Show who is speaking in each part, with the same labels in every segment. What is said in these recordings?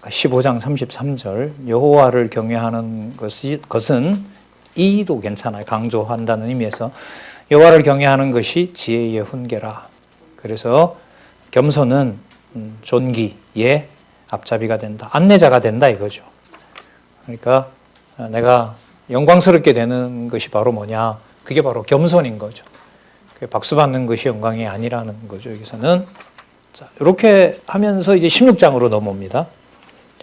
Speaker 1: 15장 33절 여호와를 경외하는 것은 이도 괜찮아요. 강조한다는 의미에서 여호와를 경외하는 것이 지혜의 훈계라. 그래서 겸손은 존귀의 앞잡이가 된다. 안내자가 된다 이거죠. 그러니까 내가 영광스럽게 되는 것이 바로 뭐냐? 그게 바로 겸손인 거죠. 박수 받는 것이 영광이 아니라는 거죠. 여기서는 자, 이렇게 하면서 이제 16장으로 넘어옵니다.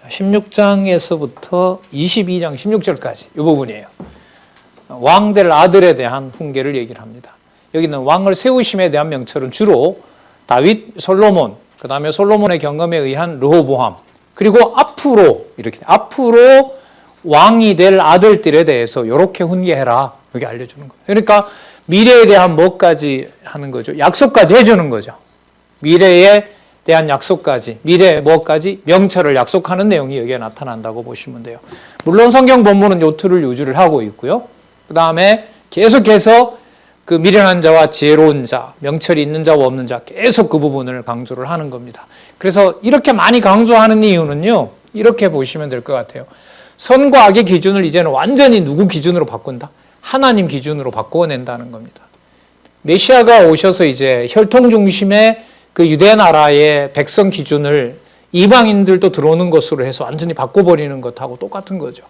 Speaker 1: 16장에서부터 22장 16절까지 이 부분이에요. 왕 될 아들에 대한 훈계를 얘기를 합니다. 여기는 왕을 세우심에 대한 명철은 주로 다윗, 솔로몬, 그 다음에 솔로몬의 경험에 의한 르호보암, 그리고 앞으로 왕이 될 아들들에 대해서 이렇게 훈계해라. 여기 알려주는 거예요. 그러니까 미래에 대한 뭐까지 하는 거죠? 약속까지 해주는 거죠. 미래에 대한 약속까지, 미래에 뭐까지? 명철을 약속하는 내용이 여기에 나타난다고 보시면 돼요. 물론 성경 본문은 요 틀을 유지를 하고 있고요. 그 다음에 계속해서 그 미련한 자와 지혜로운 자, 명철이 있는 자와 없는 자 계속 그 부분을 강조를 하는 겁니다. 그래서 이렇게 많이 강조하는 이유는요. 이렇게 보시면 될 것 같아요. 선과 악의 기준을 이제는 완전히 누구 기준으로 바꾼다? 하나님 기준으로 바꿔낸다는 겁니다. 메시아가 오셔서 이제 혈통 중심의 그 유대 나라의 백성 기준을 이방인들도 들어오는 것으로 해서 완전히 바꿔버리는 것하고 똑같은 거죠.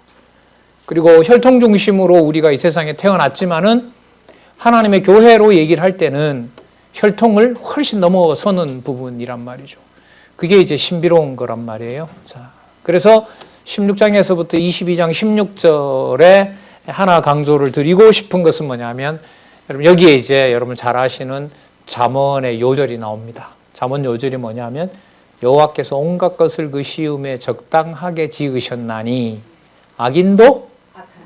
Speaker 1: 그리고 혈통 중심으로 우리가 이 세상에 태어났지만은 하나님의 교회로 얘기를 할 때는 혈통을 훨씬 넘어서는 부분이란 말이죠. 그게 이제 신비로운 거란 말이에요. 자, 그래서 16장에서부터 22장 16절에 하나 강조를 드리고 싶은 것은 뭐냐면 여러분 여기에 이제 여러분 잘 아시는 잠언의 요절이 나옵니다. 잠언 요절이 뭐냐면 여호와께서 온갖 것을 그 시음에 적당하게 지으셨나니 악인도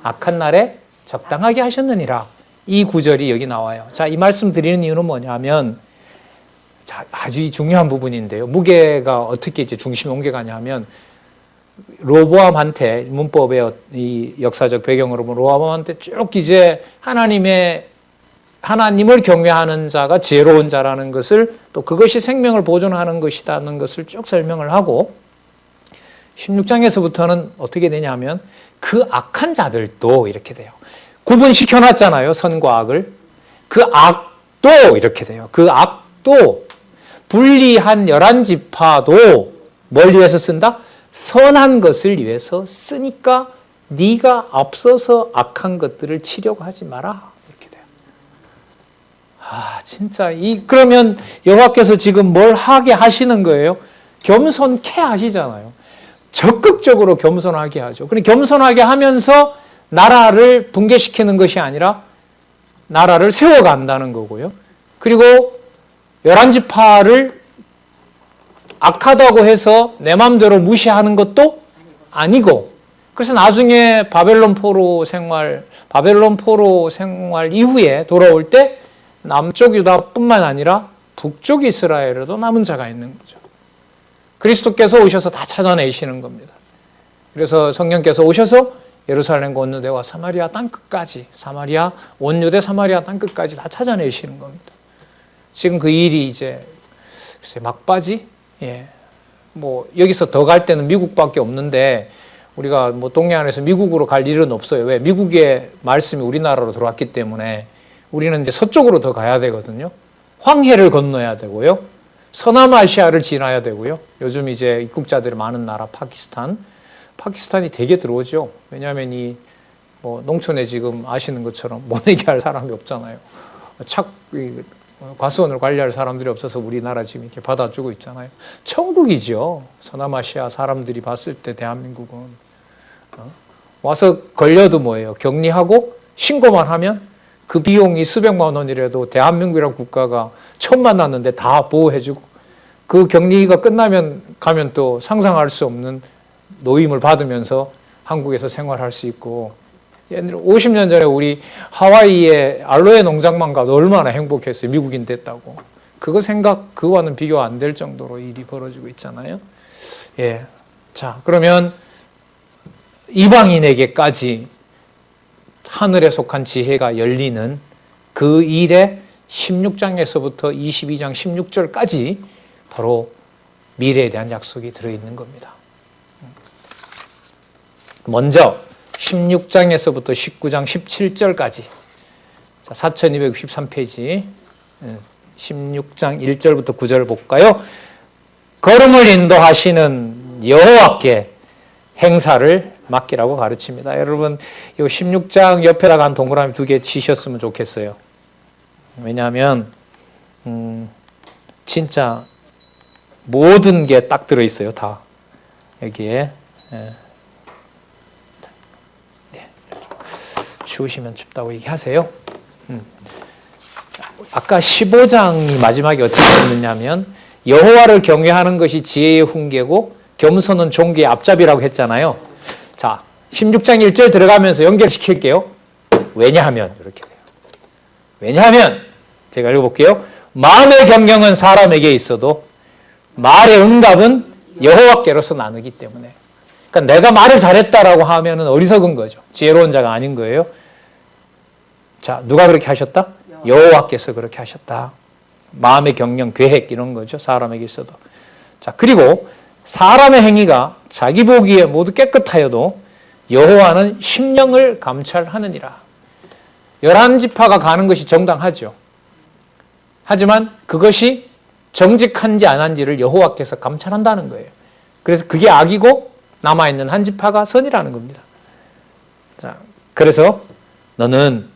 Speaker 1: 악한 날에 적당하게 하셨느니라. 이 구절이 여기 나와요. 자, 이 말씀 드리는 이유는 뭐냐면 자, 아주 중요한 부분인데요. 무게가 어떻게 이제 중심에 옮겨가냐면 로보암한테 문법의 이 역사적 배경으로 보면 로보암한테 쭉 이제 하나님을 경외하는 자가 지혜로운 자라는 것을 또 그것이 생명을 보존하는 것이라는 것을 쭉 설명을 하고 16장에서부터는 어떻게 되냐면 그 악한 자들도 이렇게 돼요. 구분시켜놨잖아요. 선과 악을. 그 악도 이렇게 돼요. 그 악도 분리한 11지파도 뭘 위해서 쓴다? 선한 것을 위해서 쓰니까 네가 앞서서 악한 것들을 치려고 하지 마라. 이렇게 돼요. 아, 진짜 그러면 여호와께서 지금 뭘 하게 하시는 거예요? 겸손케 하시잖아요. 적극적으로 겸손하게 하죠. 그럼 겸손하게 하면서 나라를 붕괴시키는 것이 아니라 나라를 세워간다는 거고요. 그리고 11지파를 악하다고 해서 내 마음대로 무시하는 것도 아니고 그래서 나중에 바벨론 포로 생활 이후에 돌아올 때 남쪽 유다뿐만 아니라 북쪽 이스라엘에도 남은 자가 있는 거죠. 그리스도께서 오셔서 다 찾아내시는 겁니다. 그래서 성령께서 오셔서 예루살렘과 온유대와 사마리아 땅끝까지 온유대 사마리아 땅끝까지 다 찾아내시는 겁니다. 지금 그 일이 이제 글쎄 막바지? 예. 뭐 여기서 더 갈 때는 미국밖에 없는데 우리가 뭐 동해안에서 미국으로 갈 일은 없어요. 왜? 미국의 말씀이 우리나라로 들어왔기 때문에 우리는 이제 서쪽으로 더 가야 되거든요. 황해를 건너야 되고요. 서남아시아를 지나야 되고요. 요즘 이제 입국자들이 많은 나라 파키스탄이 되게 들어오죠. 왜냐하면 뭐 농촌에 지금 아시는 것처럼 못 내게 할 사람이 없잖아요. 과수원을 관리할 사람들이 없어서 우리나라 지금 이렇게 받아주고 있잖아요. 천국이죠. 서남아시아 사람들이 봤을 때 대한민국은 와서 걸려도 뭐예요? 격리하고 신고만 하면 그 비용이 수백만 원이라도 대한민국이라는 국가가 처음 만났는데 다 보호해주고 그 격리가 끝나면 가면 또 상상할 수 없는 노임을 받으면서 한국에서 생활할 수 있고 50년 전에 우리 하와이의 알로에 농장만 가도 얼마나 행복했어요. 미국인 됐다고. 그거와는 비교 안 될 정도로 일이 벌어지고 있잖아요. 예. 자, 그러면 이방인에게까지 하늘에 속한 지혜가 열리는 그 일에 16장에서부터 22장 16절까지 바로 미래에 대한 약속이 들어있는 겁니다. 먼저 16장에서부터 19장 17절까지. 자, 4263페이지. 16장 1절부터 9절 볼까요? 걸음을 인도하시는 여호와께 행사를 맡기라고 가르칩니다. 여러분, 이 16장 옆에다가 한 동그라미 2개 치셨으면 좋겠어요. 왜냐하면 진짜 모든 게 딱 들어있어요. 다 여기에. 추우시면 춥다고 얘기하세요. 아까 15장이 마지막에 어떻게 됐느냐면 여호와를 경외하는 것이 지혜의 훈계고 겸손은 종교의 앞잡이라고 했잖아요. 자, 16장 1절 들어가면서 연결시킬게요. 왜냐하면 이렇게 돼요. 왜냐하면 제가 읽어볼게요. 마음의 경영은 사람에게 있어도 말의 응답은 여호와께로서 나누기 때문에. 그러니까 내가 말을 잘했다라고 하면은 어리석은 거죠. 지혜로운 자가 아닌 거예요. 자, 누가 그렇게 하셨다? 여호와께서 그렇게 하셨다. 마음의 경영, 계획 이런 거죠. 사람에게 있어도. 자, 그리고 사람의 행위가 자기 보기에 모두 깨끗하여도 여호와는 심령을 감찰하느니라. 11지파가 가는 것이 정당하죠. 하지만 그것이 정직한지 안 한지를 여호와께서 감찰한다는 거예요. 그래서 그게 악이고 남아있는 한 지파가 선이라는 겁니다. 자, 그래서 너는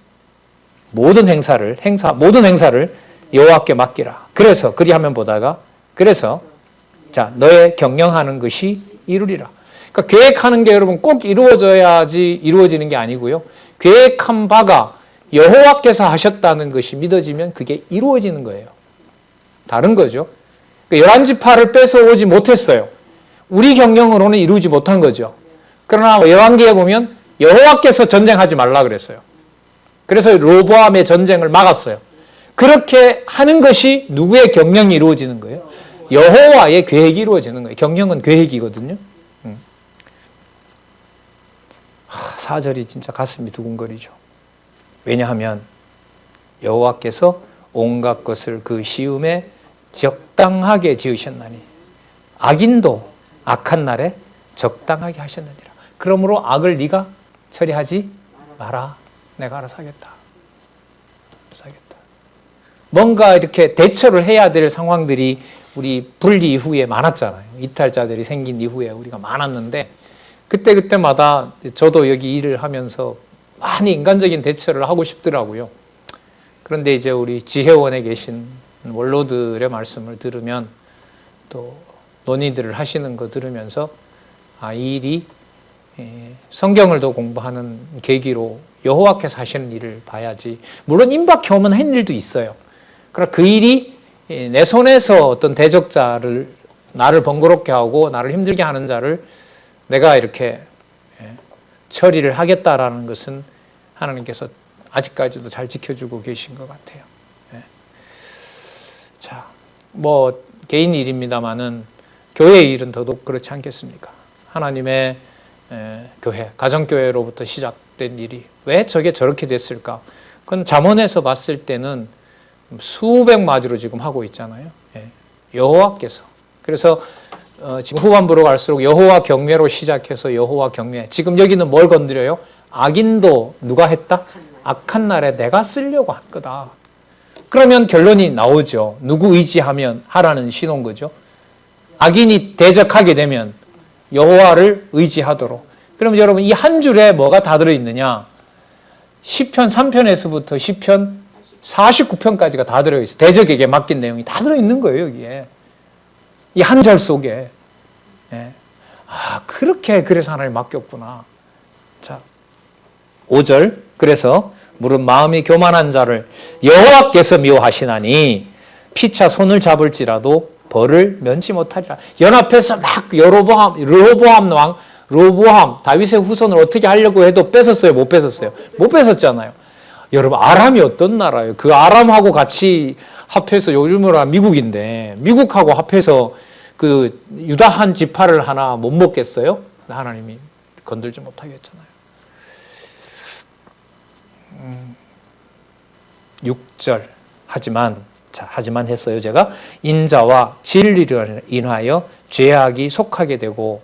Speaker 1: 모든 행사를 여호와께 맡기라. 그래서 그리하면 보다가 그래서 자, 너의 경영하는 것이 이루리라. 그러니까 계획하는 게 여러분 꼭 이루어져야지 이루어지는 게 아니고요. 계획한 바가 여호와께서 하셨다는 것이 믿어지면 그게 이루어지는 거예요. 다른 거죠. 그러니까 11지파를 뺏어오지 못했어요. 우리 경영으로는 이루지 못한 거죠. 그러나 열왕기에 보면 여호와께서 전쟁하지 말라 그랬어요. 그래서 로보암의 전쟁을 막았어요. 그렇게 하는 것이 누구의 경영이 이루어지는 거예요? 여호와의 계획이 이루어지는 거예요. 경영은 계획이거든요. 4절이 진짜 가슴이 두근거리죠. 왜냐하면 여호와께서 온갖 것을 그 시음에 적당하게 지으셨나니 악인도 악한 날에 적당하게 하셨느니라. 그러므로 악을 네가 처리하지 마라. 내가 알아서 하겠다. 뭔가 이렇게 대처를 해야 될 상황들이 우리 분리 이후에 많았잖아요. 이탈자들이 생긴 이후에 우리가 많았는데 그때마다 저도 여기 일을 하면서 많이 인간적인 대처를 하고 싶더라고요. 그런데 이제 우리 지혜원에 계신 원로들의 말씀을 들으면 또 논의들을 하시는 거 들으면서 이 일이 성경을 더 공부하는 계기로 여호와께서 하시는 일을 봐야지. 물론 임박해오면 한 일도 있어요. 그러나 그 일이 내 손에서 어떤 대적자를 나를 번거롭게 하고 나를 힘들게 하는 자를 내가 이렇게 처리를 하겠다라는 것은 하나님께서 아직까지도 잘 지켜주고 계신 것 같아요. 자, 뭐 개인 일입니다만은 교회의 일은 더더욱 그렇지 않겠습니까? 하나님의 교회, 가정교회로부터 시작된 일이 왜 저게 저렇게 됐을까? 그건 잠언에서 봤을 때는 수백 마디로 지금 하고 있잖아요. 여호와께서. 그래서 지금 후반부로 갈수록 여호와 경외로 시작해서 여호와 경외. 지금 여기는 뭘 건드려요? 악인도 누가 했다? 악한 날에 내가 쓰려고 한 거다. 그러면 결론이 나오죠. 누구 의지하면 하라는 신호인 거죠. 악인이 대적하게 되면 여호와를 의지하도록. 그럼 여러분 이 한 줄에 뭐가 다 들어있느냐? 시편 3편에서부터 시편 49편까지가 다 들어있어요. 대적에게 맡긴 내용이 다 들어있는 거예요. 여기에. 이 한 절 속에. 그렇게 그래서 하나님 맡겼구나. 자, 5절. 그래서 물은 마음이 교만한 자를 여호와께서 미워하시나니 피차 손을 잡을지라도 벌을 면치 못하리라. 연합해서 막 로보암 다윗의 후손을 어떻게 하려고 해도 뺏었어요? 못 뺏었어요? 못 뺏었잖아요. 여러분 아람이 어떤 나라예요? 그 아람하고 같이 합해서 요즘으로 미국인데 미국하고 합해서 그 유다 한 지파를 하나 못 먹겠어요? 하나님이 건들지 못하게 했잖아요. 6절 하지만 했어요. 제가 인자와 진리를 인하여 죄악이 속하게 되고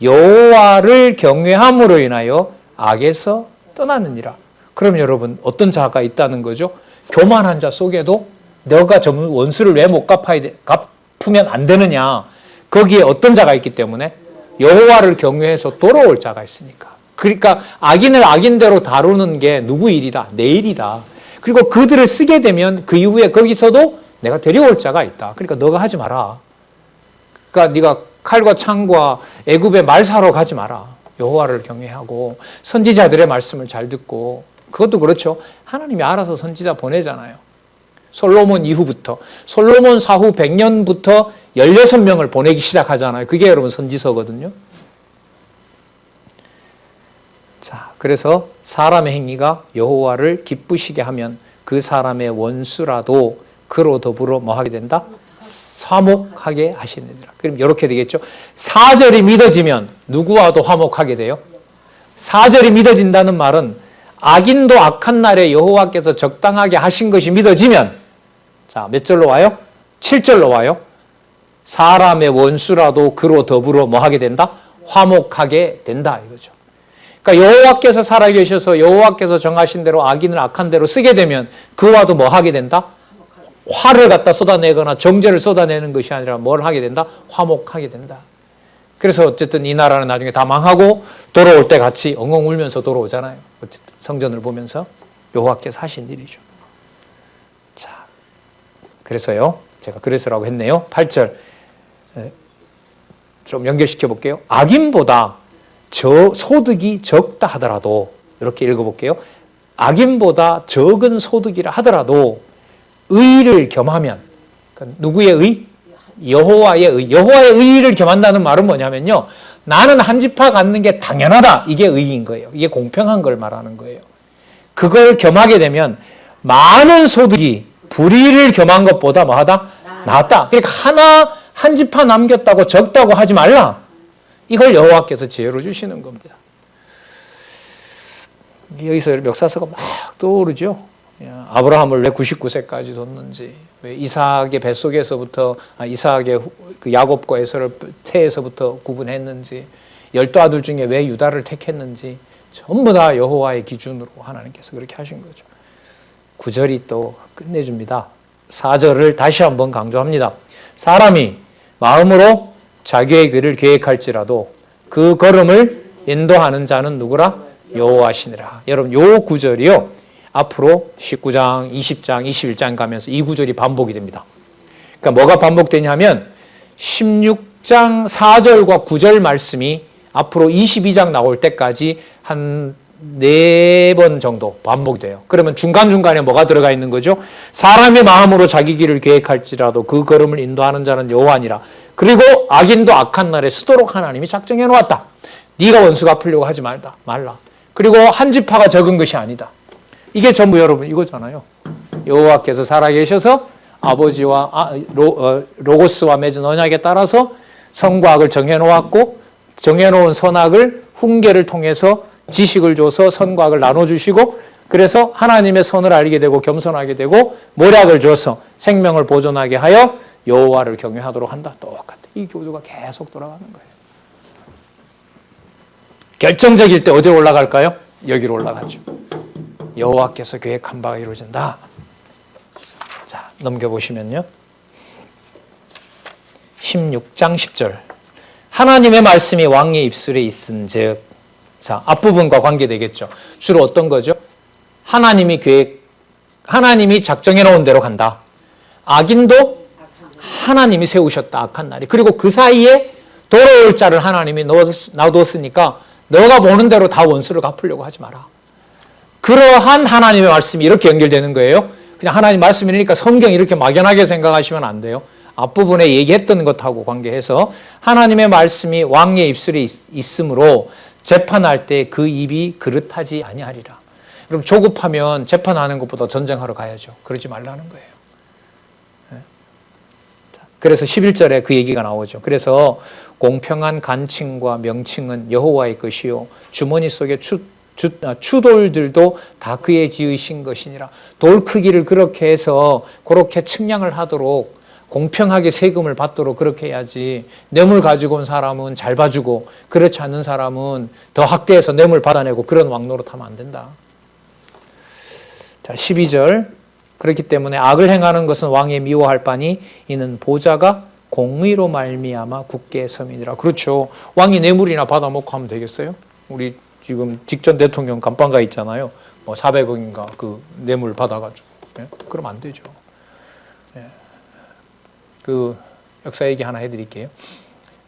Speaker 1: 여호와를 경외함으로 인하여 악에서 떠나느니라. 그럼 여러분 어떤 자가 있다는 거죠? 교만한 자 속에도 너가 저 원수를 왜 못 갚으면 안 되느냐. 거기에 어떤 자가 있기 때문에 여호와를 경외해서 돌아올 자가 있으니까. 그러니까 악인을 악인대로 다루는 게 누구 일이다? 내 일이다. 그리고 그들을 쓰게 되면 그 이후에 거기서도 내가 데려올 자가 있다. 그러니까 너가 하지 마라. 그러니까 네가 칼과 창과 애굽의 말 사러 가지 마라. 여호와를 경외하고 선지자들의 말씀을 잘 듣고. 그것도 그렇죠. 하나님이 알아서 선지자 보내잖아요. 솔로몬 이후부터, 솔로몬 사후 100년부터 16명을 보내기 시작하잖아요. 그게 여러분 선지서거든요. 자, 그래서 사람의 행위가 여호와를 기쁘시게 하면 그 사람의 원수라도 그로 더불어 뭐 하게 된다? 화목하게 하시느니라. 그럼 이렇게 되겠죠. 4절이 믿어지면 누구와도 화목하게 돼요? 4절이 믿어진다는 말은 악인도 악한 날에 여호와께서 적당하게 하신 것이 믿어지면, 자, 몇 절로 와요? 7절로 와요. 사람의 원수라도 그로 더불어 뭐 하게 된다? 화목하게 된다 이거죠. 그러니까 여호와께서 살아계셔서 여호와께서 정하신 대로 악인을 악한 대로 쓰게 되면 그와도 뭐 하게 된다? 화를 갖다 쏟아내거나 정죄를 쏟아내는 것이 아니라 뭘 하게 된다? 화목하게 된다. 그래서 어쨌든 이 나라는 나중에 다 망하고 돌아올 때 같이 엉엉 울면서 돌아오잖아요. 어쨌든 성전을 보면서 여호와께서 하신 일이죠. 자, 그래서요. 제가 그래서라고 했네요. 8절 좀 연결시켜 볼게요. 악인보다 소득이 적다 하더라도, 이렇게 읽어볼게요. 악인보다 적은 소득이라 하더라도 의를 겸하면, 그러니까 누구의 의? 여호와의 의. 여호와의 의를 겸한다는 말은 뭐냐면요, 나는 한 지파 갖는 게 당연하다. 이게 의인 거예요. 이게 공평한 걸 말하는 거예요. 그걸 겸하게 되면 많은 소득이 불의를 겸한 것보다 뭐하다? 낫다. 그러니까 한 지파 남겼다고 적다고 하지 말라. 이걸 여호와께서 지혜로 주시는 겁니다. 여기서 역사서가 막 떠오르죠. 아브라함을 왜 99세까지 뒀는지, 왜 이삭의 뱃속에서부터, 이삭의 그 야곱과 에서를 태에서부터 구분했는지, 12아들 중에 왜 유다를 택했는지, 전부 다 여호와의 기준으로 하나님께서 그렇게 하신 거죠. 9절이 또 끝내줍니다. 4절을 다시 한번 강조합니다. 사람이 마음으로 자기의 길을 계획할지라도 그 걸음을 인도하는 자는 누구라? 여호와시니라. 여러분, 요 9절이요. 앞으로 19장, 20장, 21장 가면서 이 구절이 반복이 됩니다. 그러니까 뭐가 반복되냐면 16장 4절과 9절 말씀이 앞으로 22장 나올 때까지 한 4번 정도 반복돼요. 그러면 중간중간에 뭐가 들어가 있는 거죠? 사람의 마음으로 자기 길을 계획할지라도 그 걸음을 인도하는 자는 여호와니라. 그리고 악인도 악한 날에 쓰도록 하나님이 작정해 놓았다. 네가 원수 갚으려고 하지 말라. 그리고 한 지파가 적은 것이 아니다. 이게 전부 여러분 이거잖아요. 여호와께서 살아계셔서 아버지와 로고스와 맺은 언약에 따라서 선과 악을 정해놓았고, 정해놓은 선악을 훈계를 통해서 지식을 줘서 선과 악을 나눠주시고, 그래서 하나님의 선을 알게 되고 겸손하게 되고 모략을 줘서 생명을 보존하게 하여 여호와를 경외하도록 한다. 똑같아. 이 교조가 계속 돌아가는 거예요. 결정적일 때 어디로 올라갈까요? 여기로 올라가죠. 여호와께서 계획한 바가 이루어진다. 자, 넘겨보시면요. 16장 10절. 하나님의 말씀이 왕의 입술에 있은즉. 자, 앞부분과 관계되겠죠. 주로 어떤 거죠? 하나님이 작정해 놓은 대로 간다. 악인도 하나님이 세우셨다. 악한 날이. 그리고 그 사이에 돌아올 자를 하나님이 놔뒀으니까 너가 보는 대로 다 원수를 갚으려고 하지 마라. 그러한 하나님의 말씀이 이렇게 연결되는 거예요. 그냥 하나님 말씀이니까 성경 이렇게 막연하게 생각하시면 안 돼요. 앞부분에 얘기했던 것하고 관계해서 하나님의 말씀이 왕의 입술에 있으므로 재판할 때 그 입이 그릇하지 아니하리라. 그럼 조급하면 재판하는 것보다 전쟁하러 가야죠. 그러지 말라는 거예요. 그래서 11절에 그 얘기가 나오죠. 그래서 공평한 간칭과 명칭은 여호와의 것이요 주머니 속에 추돌들도 다 그의 지으신 것이니라. 돌 크기를 그렇게 해서 그렇게 측량을 하도록 공평하게 세금을 받도록 그렇게 해야지 뇌물 가지고 온 사람은 잘 봐주고 그렇지 않는 사람은 더 학대해서 뇌물 받아내고 그런 왕노릇 하면 안 된다. 자, 12절. 그렇기 때문에 악을 행하는 것은 왕이 미워할 바니 이는 보좌가 공의로 말미암아 굳게 섬이니라. 그렇죠. 왕이 뇌물이나 받아먹고 하면 되겠어요? 우리 지금 직전 대통령 감방가 있잖아요. 뭐 400억인가 그 뇌물 받아가지고. 예? 그럼 안 되죠. 예. 그 역사 얘기 하나 해드릴게요.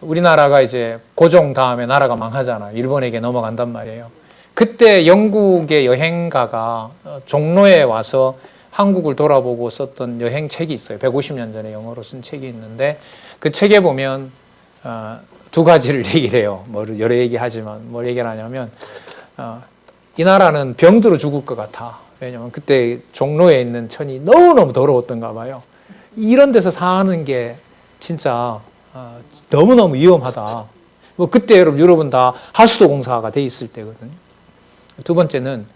Speaker 1: 우리나라가 이제 고종 다음에 나라가 망하잖아요. 일본에게 넘어간단 말이에요. 그때 영국의 여행가가 종로에 와서 한국을 돌아보고 썼던 여행책이 있어요. 150년 전에 영어로 쓴 책이 있는데 그 책에 보면 두 가지를 얘기를 해요. 뭐 여러 얘기하지만 뭘 얘기를 하냐면 이 나라는 병들어 죽을 것 같아. 왜냐하면 그때 종로에 있는 천이 너무너무 더러웠던가 봐요. 이런 데서 사는 게 진짜 너무너무 위험하다. 뭐 그때 여러분 유럽은 다 하수도 공사가 돼 있을 때거든요. 두 번째는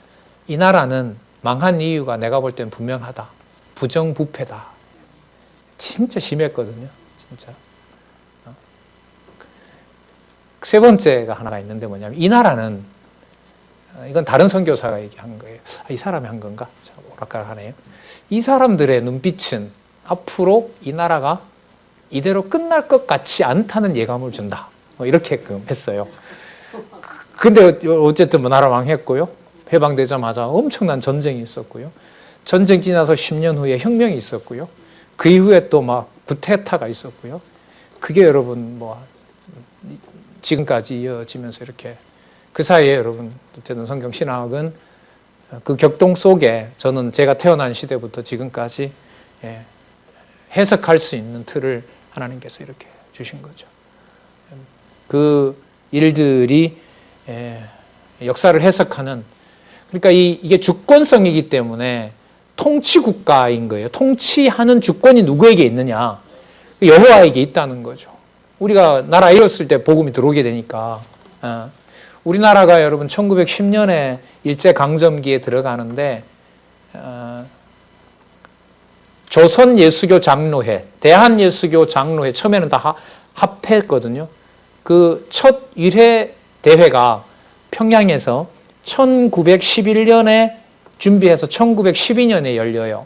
Speaker 1: 이 나라는 망한 이유가 내가 볼 때는 분명하다. 부정부패다. 진짜 심했거든요. 진짜. 세 번째가 하나가 있는데 뭐냐면 이 나라는 이건 다른 선교사가 얘기한 거예요. 이 사람이 한 건가? 오락가락하네요. 이 사람들의 눈빛은 앞으로 이 나라가 이대로 끝날 것 같지 않다는 예감을 준다. 뭐 이렇게 했어요. 근데 어쨌든 뭐 나라 망했고요. 해방되자마자 엄청난 전쟁이 있었고요. 전쟁 지나서 10년 후에 혁명이 있었고요. 그 이후에 또 막 구테타가 있었고요. 그게 여러분 뭐 지금까지 이어지면서 이렇게 그 사이에 여러분 어쨌든 성경 신학은 그 격동 속에 저는 제가 태어난 시대부터 지금까지 해석할 수 있는 틀을 하나님께서 이렇게 주신 거죠. 그 일들이 역사를 해석하는 그러니까 이게 주권성이기 때문에 통치국가인 거예요. 통치하는 주권이 누구에게 있느냐? 여호와에게 있다는 거죠. 우리가 나라 잃었을 때 복음이 들어오게 되니까 우리나라가 여러분 1910년에 일제강점기에 들어가는데 조선예수교 장로회, 대한예수교 장로회 처음에는 다 합했거든요. 그 첫 1회 대회가 평양에서 1911년에 준비해서 1912년에 열려요.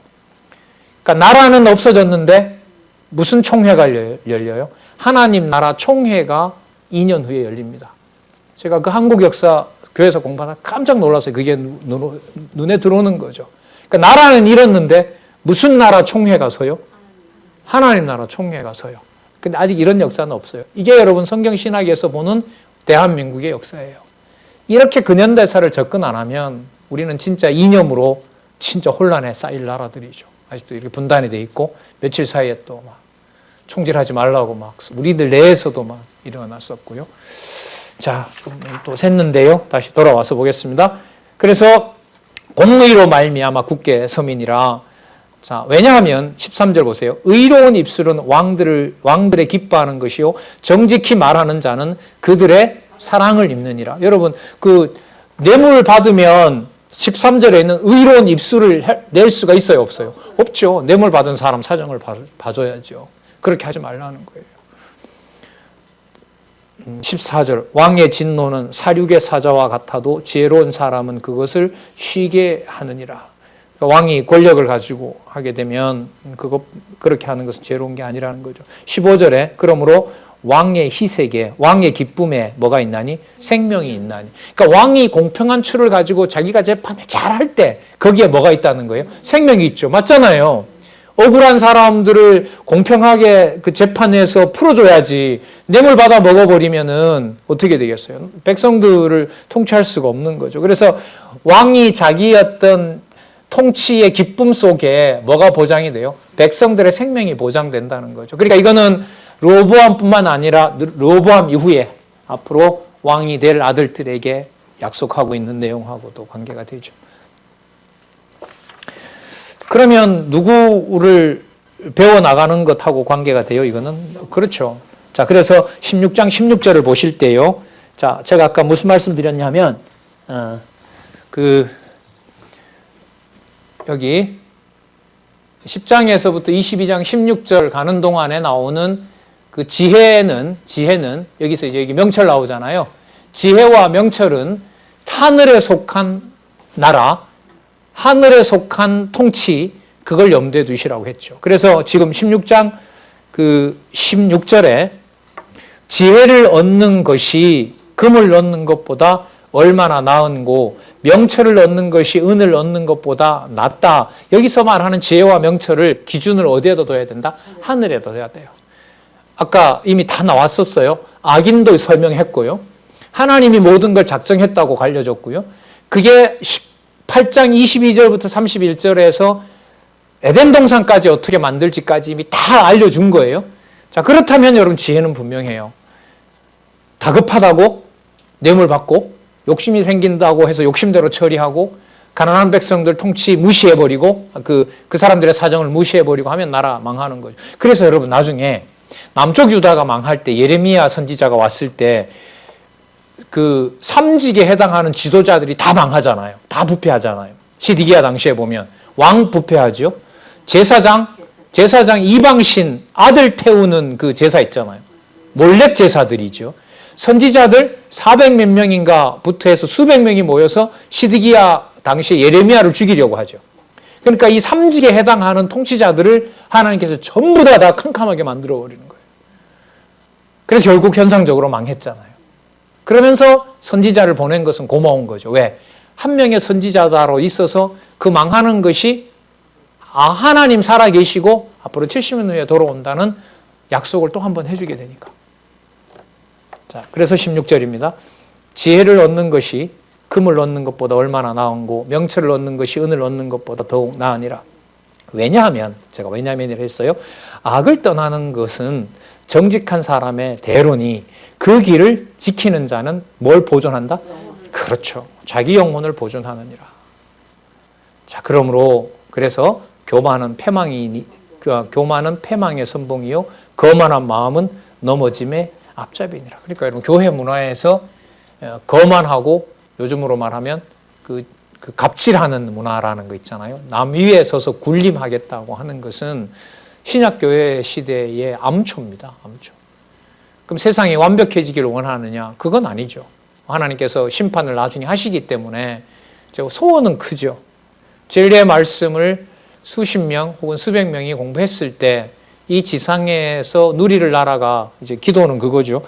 Speaker 1: 그러니까 나라는 없어졌는데 무슨 총회가 열려요? 하나님 나라 총회가 2년 후에 열립니다. 제가 그 한국 역사 교회에서 공부하다 깜짝 놀랐어요. 그게 눈에 들어오는 거죠. 그러니까 나라는 잃었는데 무슨 나라 총회가 서요? 하나님 나라 총회가 서요. 근데 아직 이런 역사는 없어요. 이게 여러분 성경 신학에서 보는 대한민국의 역사예요. 이렇게 근현대사를 접근 안 하면 우리는 진짜 이념으로 진짜 혼란에 쌓일 나라들이죠. 아직도 이렇게 분단이 돼 있고 며칠 사이에 또 막 총질하지 말라고 막 우리들 내에서도 막 일어났었고요. 자, 또 샜는데요. 다시 돌아와서 보겠습니다. 그래서 공의로 말미암아 굳게 서민이라. 자, 왜냐하면 13절 보세요. 의로운 입술은 왕들의 기뻐하는 것이요 정직히 말하는 자는 그들의 사랑을 입느니라. 여러분 그 뇌물 받으면 13절에 있는 의로운 입술을 낼 수가 있어요, 없어요? 없죠. 뇌물 받은 사람 사정을 봐줘야죠. 그렇게 하지 말라는 거예요. 14절 왕의 진노는 사륙의 사자와 같아도 지혜로운 사람은 그것을 쉬게 하느니라. 그러니까 왕이 권력을 가지고 하게 되면 그렇게 하는 것은 지혜로운 게 아니라는 거죠. 15절에 그러므로 왕의 희색에 왕의 기쁨에 뭐가 있나니? 생명이 있나니. 그러니까 왕이 공평한 추를 가지고 자기가 재판을 잘할 때 거기에 뭐가 있다는 거예요? 생명이 있죠. 맞잖아요. 억울한 사람들을 공평하게 그 재판에서 풀어줘야지 뇌물 받아 먹어버리면은 어떻게 되겠어요? 백성들을 통치할 수가 없는 거죠. 그래서 왕이 자기 어떤 통치의 기쁨 속에 뭐가 보장이 돼요? 백성들의 생명이 보장된다는 거죠. 그러니까 이거는 르호보암뿐만 아니라 르호보암 이후에 앞으로 왕이 될 아들들에게 약속하고 있는 내용하고도 관계가 되죠. 그러면 누구를 배워나가는 것하고 관계가 돼요? 이거는 그렇죠. 자, 그래서 16장 16절을 보실 때요. 자, 제가 아까 무슨 말씀 드렸냐면 여기 10장에서부터 22장 16절 가는 동안에 나오는 그 지혜는 여기서 이제 여기 명철 나오잖아요. 지혜와 명철은 하늘에 속한 나라, 하늘에 속한 통치, 그걸 염두에 두시라고 했죠. 그래서 지금 16장 그 16절에 지혜를 얻는 것이 금을 얻는 것보다 얼마나 나은고 명철을 얻는 것이 은을 얻는 것보다 낫다. 여기서 말하는 지혜와 명철을 기준을 어디에다 둬야 된다? 하늘에다 둬야 돼요. 아까 이미 다 나왔었어요. 악인도 설명했고요. 하나님이 모든 걸 작정했다고 알려줬고요. 그게 8장 22절부터 31절에서 에덴 동산까지 어떻게 만들지까지 이미 다 알려준 거예요. 자, 그렇다면 여러분 지혜는 분명해요. 다급하다고 뇌물 받고 욕심이 생긴다고 해서 욕심대로 처리하고 가난한 백성들 통치 무시해버리고 그 사람들의 사정을 무시해버리고 하면 나라 망하는 거죠. 그래서 여러분 나중에 남쪽 유다가 망할 때 예레미야 선지자가 왔을 때 그 삼직에 해당하는 지도자들이 다 망하잖아요. 다 부패하잖아요. 시드기야 당시에 보면 왕 부패하죠. 제사장 이방신 아들 태우는 그 제사 있잖아요. 몰렉 제사들이죠. 선지자들 400몇 명인가부터 해서 수백 명이 모여서 시드기야 당시에 예레미야를 죽이려고 하죠. 그러니까 이 삼직에 해당하는 통치자들을 하나님께서 전부 다 캄캄하게 만들어버리는 거예요. 그래서 결국 현상적으로 망했잖아요. 그러면서 선지자를 보낸 것은 고마운 거죠. 왜? 한 명의 선지자로 있어서 그 망하는 것이 하나님 살아계시고 앞으로 70년 후에 돌아온다는 약속을 또 한 번 해주게 되니까. 자, 그래서 16절입니다. 지혜를 얻는 것이 금을 얻는 것보다 얼마나 나은고 명철을 얻는 것이 은을 얻는 것보다 더욱 나으니라. 왜냐하면 제가 왜냐하면이라 했어요. 악을 떠나는 것은 정직한 사람의 대로니 그 길을 지키는 자는 뭘 보존한다? 그렇죠. 자기 영혼을 보존하느니라. 자, 그러므로 그래서 교만은 패망의 선봉이요 거만한 마음은 넘어짐의 앞잡이니라. 그러니까 여러분 교회 문화에서 거만하고 요즘으로 말하면 그 갑질하는 문화라는 거 있잖아요. 남 위에 서서 군림하겠다고 하는 것은 신약교회 시대의 암초입니다. 암초. 그럼 세상이 완벽해지기를 원하느냐? 그건 아니죠. 하나님께서 심판을 나중에 하시기 때문에 소원은 크죠. 진리의 말씀을 수십 명 혹은 수백 명이 공부했을 때 이 지상에서 누리를 나라가 이제 기도는 그거죠.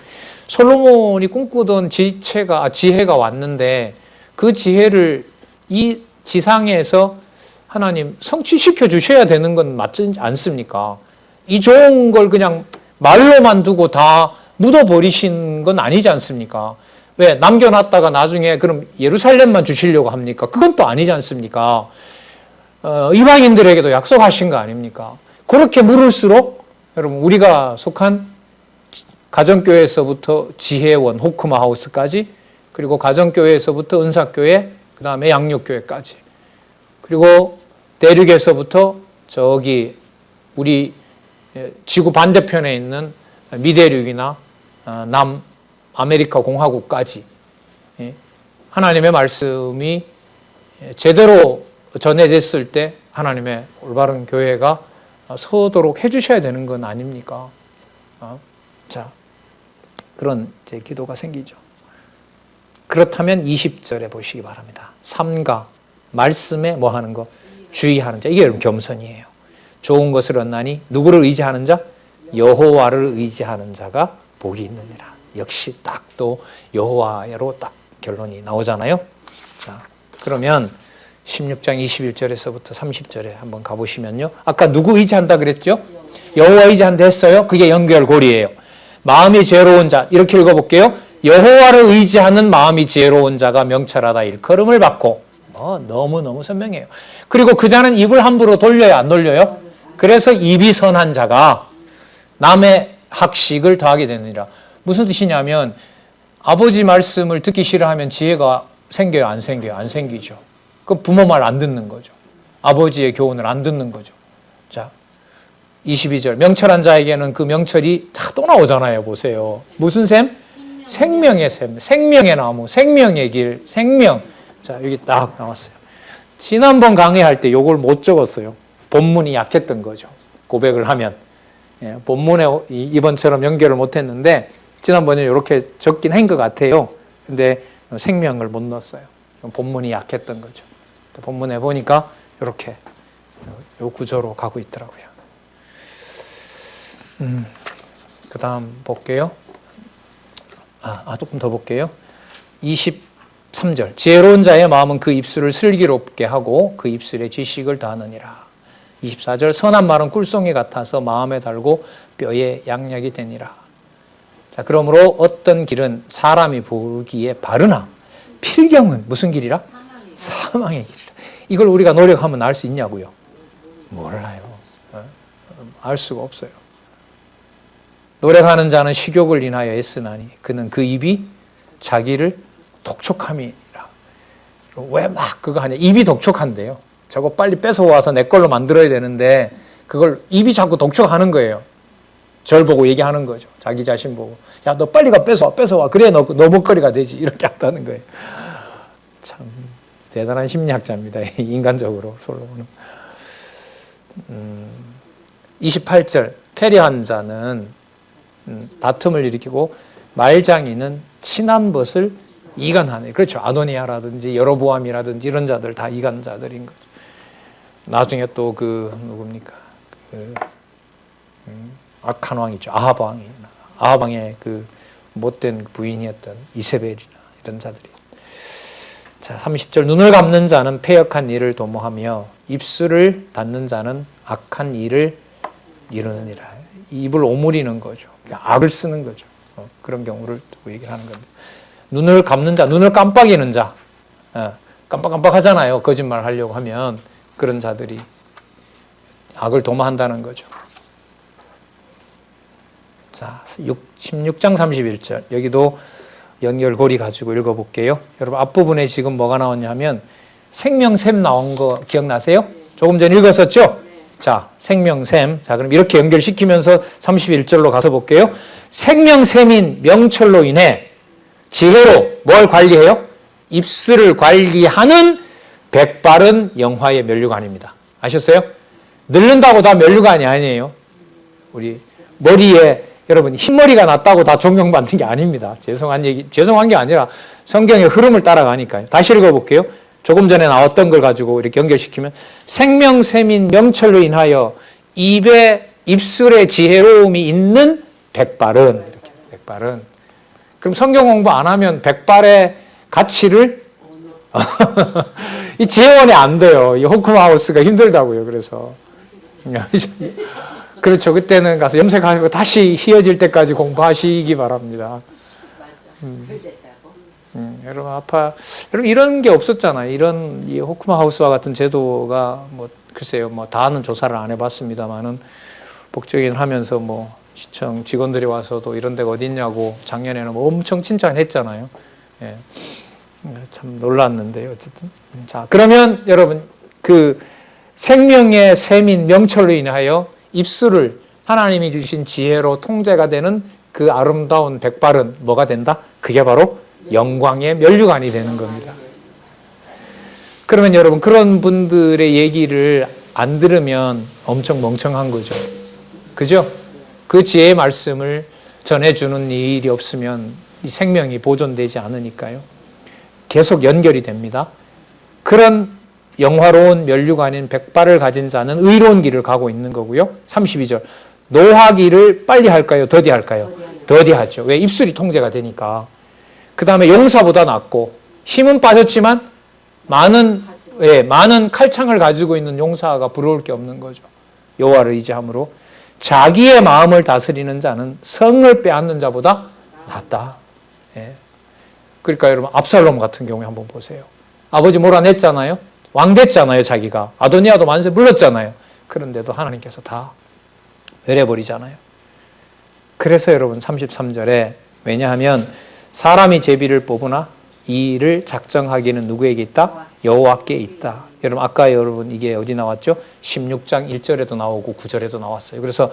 Speaker 1: 솔로몬이 꿈꾸던 지혜가 왔는데 그 지혜를 이 지상에서 하나님 성취시켜 주셔야 되는 건 맞지 않습니까? 이 좋은 걸 그냥 말로만 두고 다 묻어버리신 건 아니지 않습니까? 왜? 남겨놨다가 나중에 그럼 예루살렘만 주시려고 합니까? 그건 또 아니지 않습니까? 이방인들에게도 약속하신 거 아닙니까? 그렇게 물을수록 여러분 우리가 속한 가정교회에서부터 지혜원 호크마 하우스까지 그리고 가정교회에서부터 은사교회 그 다음에 양육교회까지 그리고 대륙에서부터 저기 우리 지구 반대편에 있는 미대륙이나 남아메리카 공화국까지 하나님의 말씀이 제대로 전해졌을 때 하나님의 올바른 교회가 서도록 해주셔야 되는 건 아닙니까? 자, 그런 이제 기도가 생기죠. 그렇다면 20절에 보시기 바랍니다. 삼가 말씀에 뭐 하는 거? 주의하는 자. 이게 여러분 겸손이에요. 좋은 것을 얻나니 누구를 의지하는 자? 여호와를 의지하는 자가 복이 있느니라. 역시 딱 또 여호와로 딱 결론이 나오잖아요. 자, 그러면 16장 21절에서부터 30절에 한번 가보시면요. 아까 누구 의지한다 그랬죠? 여호와 의지한다 했어요. 그게 연결고리예요. 마음이 지혜로운 자. 이렇게 읽어볼게요. 여호와를 의지하는 마음이 지혜로운 자가 명철하다 일컬음을 받고 너무너무 선명해요. 그리고 그 자는 입을 함부로 돌려요? 안 돌려요? 그래서 입이 선한 자가 남의 학식을 더하게 되느니라. 무슨 뜻이냐면 아버지 말씀을 듣기 싫어하면 지혜가 생겨요? 안 생겨요? 안 생기죠. 그 부모 말 안 듣는 거죠. 아버지의 교훈을 안 듣는 거죠. 자, 22절 명철한 자에게는 그 명철이 다 또 나오잖아요. 보세요. 무슨 샘? 생명의 샘, 생명의 나무, 생명의 길, 생명. 자, 여기 딱 나왔어요. 지난번 강의할 때 이걸 못 적었어요. 본문이 약했던 거죠. 고백을 하면. 예, 본문에 이번처럼 연결을 못했는데 지난번에 이렇게 적긴 한 것 같아요. 근데 생명을 못 넣었어요. 본문이 약했던 거죠. 본문에 보니까 이렇게 요 구조로 가고 있더라고요. 그 다음 볼게요. 조금 더 볼게요. 23절. 지혜로운 자의 마음은 그 입술을 슬기롭게 하고 그 입술에 지식을 다하느니라. 24절. 선한 말은 꿀송이 같아서 마음에 달고 뼈에 양약이 되니라. 자, 그러므로 어떤 길은 사람이 보기에 바르나 필경은 무슨 길이라? 사망의 길이라. 이걸 우리가 노력하면 알 수 있냐고요? 몰라요. 알 수가 없어요. 노력하는 자는 식욕을 인하여 애쓰나니 그는 그 입이 자기를 독촉함이라. 왜 막 그거 하냐? 입이 독촉한데요. 저거 빨리 뺏어와서 내 걸로 만들어야 되는데 그걸 입이 자꾸 독촉하는 거예요. 절 보고 얘기하는 거죠. 자기 자신 보고. 야, 너 빨리 가 뺏어와. 그래 너 먹거리가 되지. 이렇게 한다는 거예요. 참 대단한 심리학자입니다. 인간적으로 솔로몬은. 28절. 패리한 자는 다툼을 일으키고 말장이는 친한 것을 이간하네. 그렇죠. 아도니아라든지 여로보암이라든지 이런 자들 다 이간자들인 거죠. 나중에 또 누굽니까? 악한 왕이죠. 아합 왕이. 아합 왕의 못된 부인이었던 이세벨이나 이런 자들이. 자, 30절. 눈을 감는 자는 패역한 일을 도모하며 입술을 닫는 자는 악한 일을 이루느니라. 입을 오므리는 거죠. 그러니까 악을 쓰는 거죠. 그런 경우를 또 얘기를 하는 겁니다. 눈을 감는 자, 눈을 깜빡이는 자. 깜빡깜빡 하잖아요. 거짓말 하려고 하면. 그런 자들이 악을 도모한다는 거죠. 자, 16장 31절. 여기도 연결고리 가지고 읽어볼게요. 여러분 앞부분에 지금 뭐가 나왔냐면 생명샘 나온 거 기억나세요? 조금 전에 읽었었죠? 자, 생명샘. 자, 그럼 이렇게 연결시키면서 31절로 가서 볼게요. 생명샘인 명철로 인해 지혜로 뭘 관리해요? 입술을 관리하는 백발은 영화의 면류관입니다. 아셨어요? 늙는다고 다 면류관이 아니에요. 우리 머리에 여러분 흰머리가 났다고 다 존경받는 게 아닙니다. 죄송한 게 아니라 성경의 흐름을 따라가니까요. 다시 읽어볼게요. 조금 전에 나왔던 걸 가지고 이렇게 연결시키면 생명샘인 명철로 인하여 입술에 지혜로움이 있는 백발은 이렇게 백발은 그럼 성경 공부 안 하면 백발의 가치를 이 지혜원이 안 돼요. 이 호크마우스가 힘들다고요. 그래서 그렇죠. 그때는 가서 염색하고 다시 희어질 때까지 공부하시기 바랍니다. 여러분 이런 게 없었잖아요. 이런 이 호크마우스와 같은 제도가 글쎄요 다는 조사를 안 해봤습니다만은 복적인 하면서 시청 직원들이 와서도 이런 데가 어디 있냐고 작년에는 엄청 칭찬했잖아요. 예. 참 놀랐는데요. 어쨌든. 자, 그러면 여러분 생명의 샘인 명철로 인하여 입술을 하나님이 주신 지혜로 통제가 되는 그 아름다운 백발은 뭐가 된다? 그게 바로 영광의 면류관이 되는 겁니다. 그러면 여러분 그런 분들의 얘기를 안 들으면 엄청 멍청한 거죠. 그죠? 그 지혜의 말씀을 전해주는 일이 없으면 이 생명이 보존되지 않으니까요. 계속 연결이 됩니다. 그런 영화로운 면류관인 백발을 가진 자는 의로운 길을 가고 있는 거고요. 32절. 노하기를 빨리 할까요? 더디 할까요? 더디 하죠. 왜? 입술이 통제가 되니까. 그 다음에 용사보다 낫고 힘은 빠졌지만 많은 칼창을 가지고 있는 용사가 부러울 게 없는 거죠. 여호와를 의지함으로 자기의 마음을 다스리는 자는 성을 빼앗는 자보다 낫다. 예. 그러니까 여러분 압살롬 같은 경우에 한번 보세요. 아버지 몰아냈잖아요. 왕 됐잖아요. 자기가. 아도니아도 만세 불렀잖아요. 그런데도 하나님께서 다 멸해버리잖아요. 그래서 여러분 33절에 왜냐하면 사람이 제비를 뽑으나 이 일을 작정하기는 누구에게 있다? 여호와께 있다. 여러분 아까 여러분 이게 어디 나왔죠? 16장 1절에도 나오고 9절에도 나왔어요. 그래서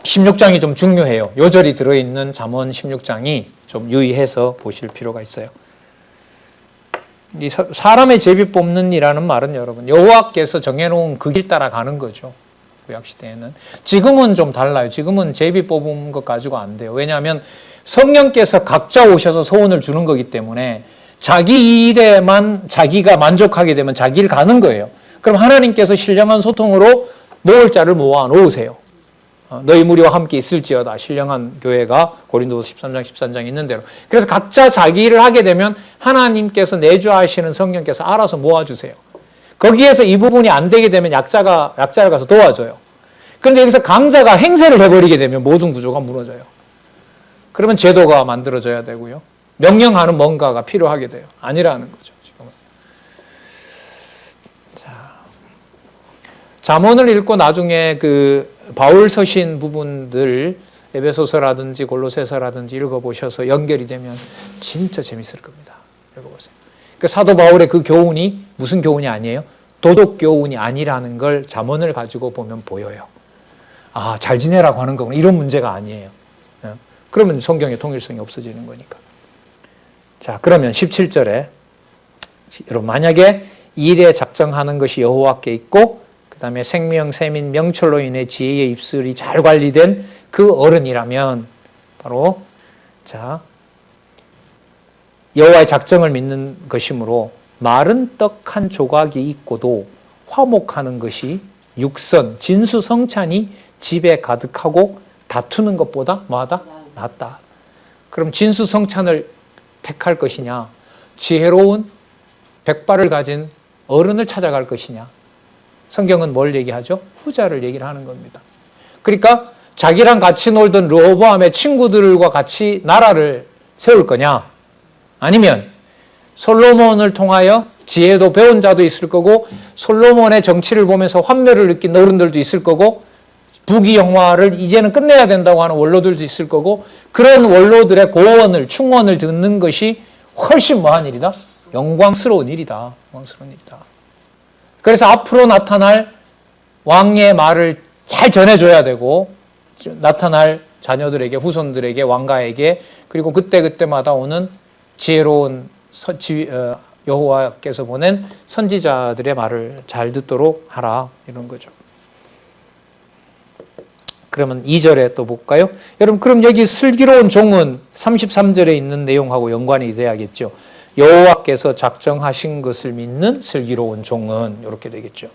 Speaker 1: 16장이 좀 중요해요. 요절이 들어있는 잠언 16장이 좀 유의해서 보실 필요가 있어요. 이 사람의 제비 뽑는이라는 말은 여러분 여호와께서 정해놓은 그 길 따라 가는 거죠. 구약 시대에는. 지금은 좀 달라요. 지금은 제비 뽑은 것 가지고 안 돼요. 왜냐하면 성령께서 각자 오셔서 소원을 주는 거기 때문에 자기 일에만 자기가 만족하게 되면 자기 일 가는 거예요. 그럼 하나님께서 신령한 소통으로 모을 자를 모아 놓으세요. 너희 무리와 함께 있을지어다. 신령한 교회가 고린도서 13장 13장 있는 대로. 그래서 각자 자기 일을 하게 되면 하나님께서 내주하시는 성령께서 알아서 모아주세요. 거기에서 이 부분이 안 되게 되면 약자를 가서 도와줘요. 그런데 여기서 강자가 행세를 해버리게 되면 모든 구조가 무너져요. 그러면 제도가 만들어져야 되고요. 명령하는 뭔가가 필요하게 돼요. 아니라는 거죠. 지금은. 잠언을 읽고 나중에 그 바울 서신 부분들 에베소서라든지 골로새서라든지 읽어보셔서 연결이 되면 진짜 재밌을 겁니다. 읽어보세요. 그 사도 바울의 그 교훈이 무슨 교훈이 아니에요? 도덕 교훈이 아니라는 걸 잠언을 가지고 보면 보여요. 아, 잘 지내라고 하는 거구나. 이런 문제가 아니에요. 그러면 성경의 통일성이 없어지는 거니까. 자, 그러면 17절에 여러분 만약에 일에 작정하는 것이 여호와께 있고 그 다음에 생명, 세민, 명철로 인해 지혜의 입술이 잘 관리된 그 어른이라면 바로 자 여호와의 작정을 믿는 것이므로 마른 떡 한 조각이 있고도 화목하는 것이 육선, 진수성찬이 집에 가득하고 다투는 것보다 뭐하다? 낫다. 그럼 진수성찬을 택할 것이냐? 지혜로운 백발을 가진 어른을 찾아갈 것이냐? 성경은 뭘 얘기하죠? 후자를 얘기를 하는 겁니다. 그러니까 자기랑 같이 놀던 르호보암의 친구들과 같이 나라를 세울 거냐? 아니면 솔로몬을 통하여 지혜도 배운 자도 있을 거고 솔로몬의 정치를 보면서 환멸을 느낀 어른들도 있을 거고 부귀영화를 이제는 끝내야 된다고 하는 원로들도 있을 거고 그런 원로들의 고언을 충언을 듣는 것이 훨씬 뭐한 일이다? 영광스러운 일이다. 영광스러운 일이다. 그래서 앞으로 나타날 왕의 말을 잘 전해줘야 되고 나타날 자녀들에게 후손들에게 왕가에게 그리고 그때그때마다 오는 지혜로운 여호와께서 보낸 선지자들의 말을 잘 듣도록 하라 이런 거죠. 그러면 2절에 또 볼까요? 여러분 그럼 여기 슬기로운 종은 33절에 있는 내용하고 연관이 돼야겠죠. 여호와께서 작정하신 것을 믿는 슬기로운 종은 이렇게 되겠죠.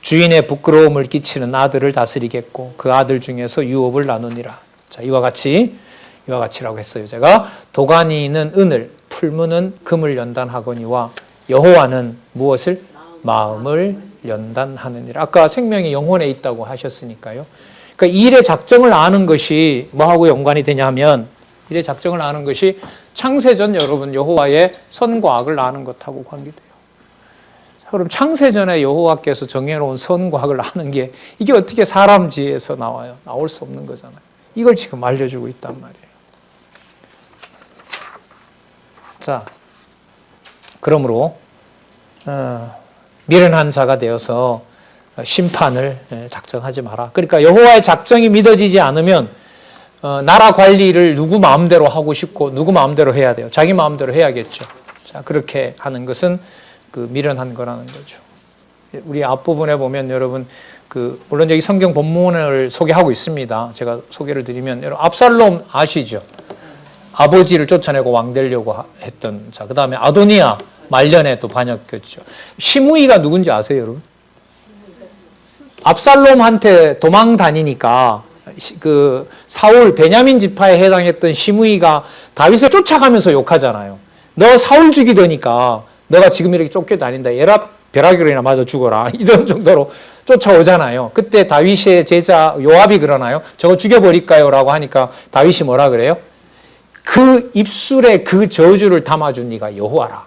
Speaker 1: 주인의 부끄러움을 끼치는 아들을 다스리겠고 그 아들 중에서 유업을 나누니라. 자, 이와 같이라고 했어요. 제가 도가니는 은을 풀무는 금을 연단하거니와 여호와는 무엇을? 마음을 연단하느니라. 아까 생명이 영혼에 있다고 하셨으니까요. 그러니까 일의 작정을 아는 것이 뭐하고 연관이 되냐면 일의 작정을 아는 것이 창세전 여러분 여호와의 선과 악을 아는 것하고 관계돼요. 그럼 창세전에 여호와께서 정해놓은 선과 악을 아는 게 이게 어떻게 사람 지혜에서 나와요? 나올 수 없는 거잖아요. 이걸 지금 알려주고 있단 말이에요. 자, 그러므로 미련한 자가 되어서 심판을 작정하지 마라. 그러니까 여호와의 작정이 믿어지지 않으면 나라 관리를 누구 마음대로 하고 싶고 누구 마음대로 해야 돼요. 자기 마음대로 해야겠죠. 자, 그렇게 하는 것은 그 미련한 거라는 거죠. 우리 앞부분에 보면 여러분 물론 여기 성경 본문을 소개하고 있습니다. 제가 소개를 드리면 여러분 압살롬 아시죠? 아버지를 쫓아내고 왕 되려고 했던 자, 그다음에 아도니아 말년에 또 반역했죠. 시므이가 누군지 아세요, 여러분? 압살롬한테 도망 다니니까 그 사울 베냐민 지파에 해당했던 시므이가 다윗을 쫓아가면서 욕하잖아요. 너 사울 죽이더니까 너가 지금 이렇게 쫓겨다닌다. 얘라 벼락이나 맞아 죽어라. 이런 정도로 쫓아오잖아요. 그때 다윗의 제자 요압이 그러나요? 저거 죽여버릴까요? 라고 하니까 다윗이 뭐라 그래요? 그 입술에 그 저주를 담아준 네가 여호와라.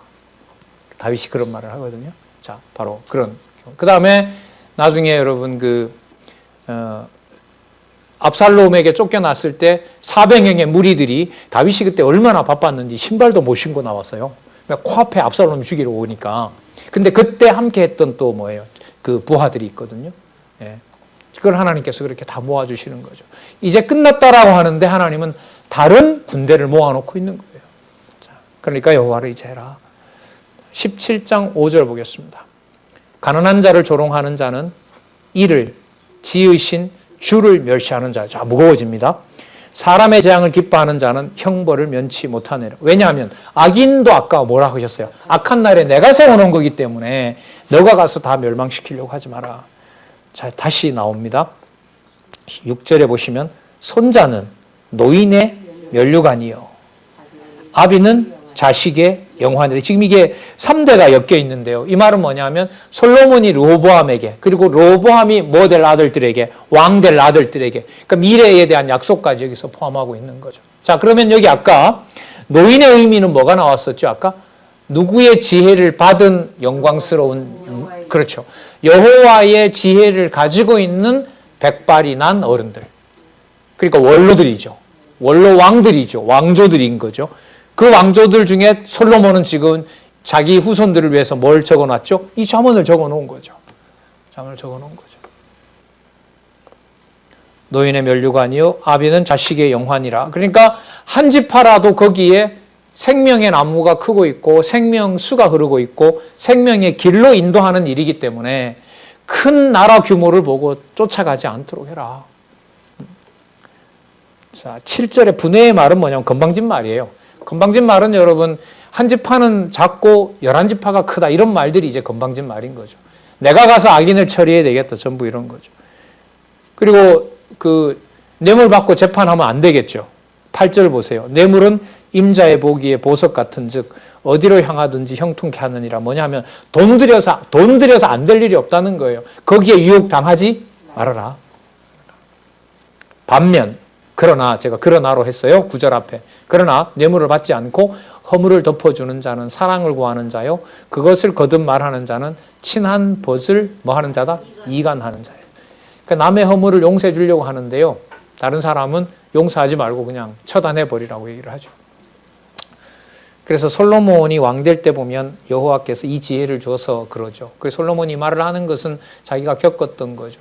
Speaker 1: 다윗이 그런 말을 하거든요. 자, 바로 그런. 그 다음에 나중에 여러분 압살롬에게 쫓겨났을 때 400명의 무리들이 다윗이 그때 얼마나 바빴는지 신발도 못 신고 나왔어요. 그러니까 코앞에 압살롬 죽이러 오니까. 근데 그때 함께 했던 또 뭐예요? 그 부하들이 있거든요. 예. 그걸 하나님께서 그렇게 다 모아주시는 거죠. 이제 끝났다라고 하는데 하나님은 다른 군대를 모아놓고 있는 거예요. 자, 그러니까 여호와를 이제 해라. 17장 5절 보겠습니다. 가난한 자를 조롱하는 자는 이를 지으신 주를 멸시하는 자. 자, 무거워집니다. 사람의 재앙을 기뻐하는 자는 형벌을 면치 못하느라. 왜냐하면 악인도 아까 뭐라 하셨어요? 악한 날에 내가 세워놓은 거기 때문에 너가 가서 다 멸망시키려고 하지 마라. 자, 다시 나옵니다. 6절에 보시면 손자는 노인의 면류관이요 아비는 자식의 영환이래. 지금 이게 3대가 엮여 있는데요. 이 말은 뭐냐면 솔로몬이 르호보암에게 그리고 르호보암이 뭐 될 아들들에게 왕 될 아들들에게 그러니까 미래에 대한 약속까지 여기서 포함하고 있는 거죠. 자, 그러면 여기 아까 노인의 의미는 뭐가 나왔었죠? 아까 누구의 지혜를 받은 영광스러운 그렇죠. 여호와의 지혜를 가지고 있는 백발이 난 어른들. 그러니까 원로들이죠. 원로 왕들이죠. 왕조들인 거죠. 그 왕조들 중에 솔로몬은 지금 자기 후손들을 위해서 뭘 적어놨죠? 이 잠언을 적어놓은 거죠. 잠언을 적어놓은 거죠. 노인의 면류관이요 아비는 자식의 영환이라. 그러니까 한 지파라도 거기에 생명의 나무가 크고 있고 생명수가 흐르고 있고 생명의 길로 인도하는 일이기 때문에 큰 나라 규모를 보고 쫓아가지 않도록 해라. 자, 7절의 분해의 말은 뭐냐면 건방진 말이에요. 건방진 말은 여러분 한 지파는 작고 11지파가 크다 이런 말들이 이제 건방진 말인 거죠. 내가 가서 악인을 처리해야 되겠다 전부 이런 거죠. 그리고 그 뇌물 받고 재판하면 안 되겠죠. 8절 보세요. 뇌물은 임자의 보기에 보석 같은 즉 어디로 향하든지 형통케 하느니라. 뭐냐면 돈 들여서 안 될 일이 없다는 거예요. 거기에 유혹당하지 말아라. 반면 그러나 제가 그러나로 했어요. 9절 앞에. 그러나 뇌물을 받지 않고 허물을 덮어주는 자는 사랑을 구하는 자요. 그것을 거듭 말하는 자는 친한 벗을 뭐 하는 자다? 이간하는 자예요. 그러니까 남의 허물을 용서해 주려고 하는데요. 다른 사람은 용서하지 말고 그냥 처단해버리라고 얘기를 하죠. 그래서 솔로몬이 왕 될 때 보면 여호와께서 이 지혜를 줘서 그러죠. 그래서 솔로몬이 말을 하는 것은 자기가 겪었던 거죠.